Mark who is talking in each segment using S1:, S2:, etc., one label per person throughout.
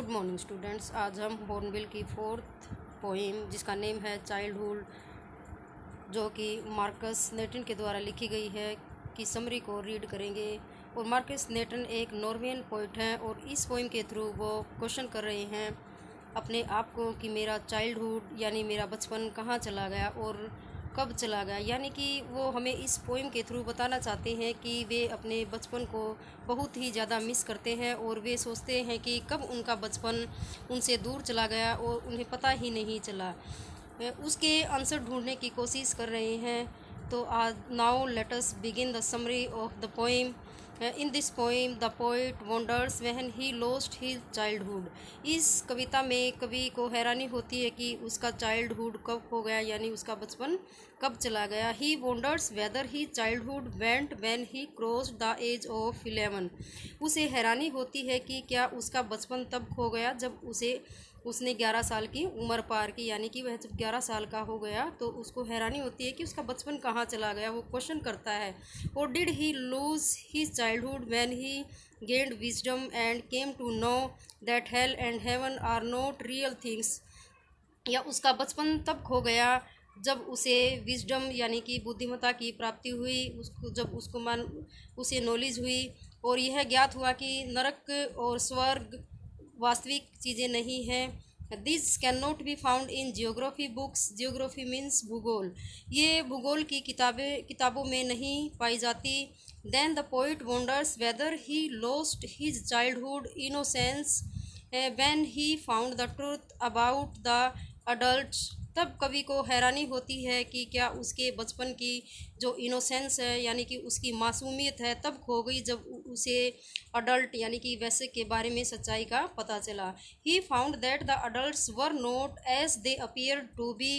S1: Good morning students. आज हम hornbill की फोर्थ पोइम जिसका नेम है चाइल्डहुड, जो कि मार्कस नेटन के द्वारा लिखी गई है, की समरी को रीड करेंगे। और मार्कस नेटन एक नॉर्वेजियन पोइट हैं और इस पोइम के थ्रू वो क्वेश्चन कर रहे हैं अपने आप को कि मेरा चाइल्डहुड यानी मेरा बचपन कहाँ चला गया और कब चला गया। यानी कि वो हमें इस पोइम के थ्रू बताना चाहते हैं कि वे अपने बचपन को बहुत ही ज़्यादा मिस करते हैं और वे सोचते हैं कि कब उनका बचपन उनसे दूर चला गया और उन्हें पता ही नहीं चला। उसके आंसर ढूंढने की कोशिश कर रहे हैं। तो आज now let us begin the summary of the poem. In this poem the poet wonders when he lost his childhood. इस कविता में कवि को हैरानी होती है कि उसका चाइल्डहुड कब खो गया, यानी उसका बचपन कब चला गया। He wonders whether he childhood went when he crossed the age of 11। उसे हैरानी होती है कि क्या उसका बचपन तब खो गया जब उसने 11 साल की उम्र पार की, यानी कि वह जब 11 साल का हो गया तो उसको हैरानी होती है कि उसका बचपन कहाँ चला गया। वो क्वेश्चन करता है। और did he lose his childhood when he gained wisdom and came to know that hell and heaven are not real things. या उसका बचपन तब खो गया जब उसे विजडम यानी कि बुद्धिमत्ता की प्राप्ति हुई, जब उसे नॉलेज हुई और यह ज्ञात हुआ कि नरक और स्वर्ग वास्तविक चीज़ें नहीं हैं। This can not be found in geography books. Geography means भूगोल। ये भूगोल की किताबों में नहीं पाई जाती। Then the poet wonders whether he lost his childhood innocence when he found the truth about the adult. तब कवि को हैरानी होती है कि क्या उसके बचपन की जो इनोसेंस है यानी कि उसकी मासूमियत है तब खो गई जब उसे अडल्ट यानी कि वैसे के बारे में सच्चाई का पता चला। He found that the adults were not as they appear to be.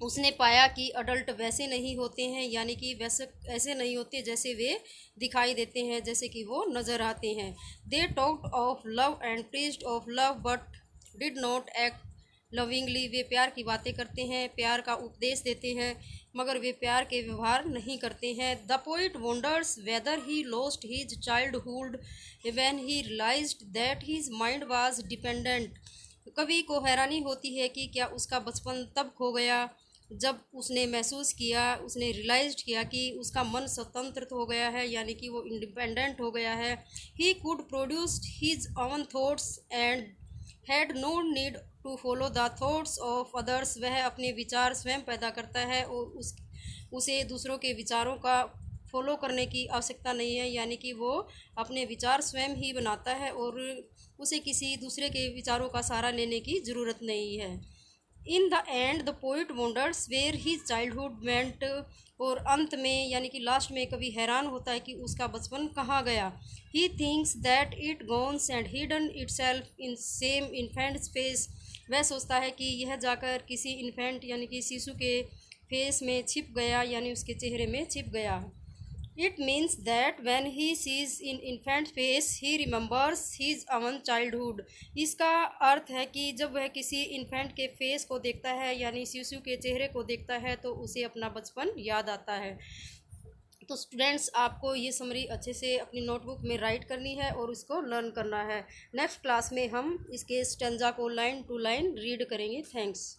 S1: उसने पाया कि अडल्ट वैसे नहीं होते हैं, यानी कि वैसे ऐसे नहीं होते जैसे वे दिखाई देते हैं, जैसे कि वो नज़र आते हैं। They talked of love and preached of love but did not act lovingly. वे प्यार की बातें करते हैं, प्यार का उपदेश देते हैं, मगर वे प्यार के व्यवहार नहीं करते हैं। The poet wonders whether he lost his childhood when he realised that his mind was dependent. कवि को हैरानी होती है कि क्या उसका बचपन तब खो गया जब उसने महसूस किया, उसने रियलाइज किया कि उसका मन स्वतंत्र हो गया है, यानी कि वो इंडिपेंडेंट हो गया है। He could produce his own thoughts and had no need to follow the thoughts of others. वह अपने विचार स्वयं पैदा करता है और उसे दूसरों के विचारों का फॉलो करने की आवश्यकता नहीं है, यानी कि वो अपने विचार स्वयं ही बनाता है और उसे किसी दूसरे के विचारों का सहारा लेने की ज़रूरत नहीं है। In the end the poet wonders where his childhood went. और अंत में यानी कि लास्ट में कभी हैरान होता है कि उसका बचपन कहाँ गया। He thinks that it gone's and hidden itself in same infant face. वह सोचता है कि यह जाकर किसी इन्फेंट यानी कि शिशु के फेस में छिप गया, यानी उसके चेहरे में छिप गया। It means that when he sees in infant face he remembers his oven childhood. इसका अर्थ है कि जब वह किसी इन्फेंट के फेस को देखता है यानी शिशु के चेहरे को देखता है तो उसे अपना बचपन याद आता है। तो स्टूडेंट्स, आपको ये समरी अच्छे से अपनी नोटबुक में राइट करनी है और उसको लर्न करना है। नेक्स्ट क्लास में हम इसके स्टेंजा को लाइन टू लाइन रीड करेंगे। थैंक्स।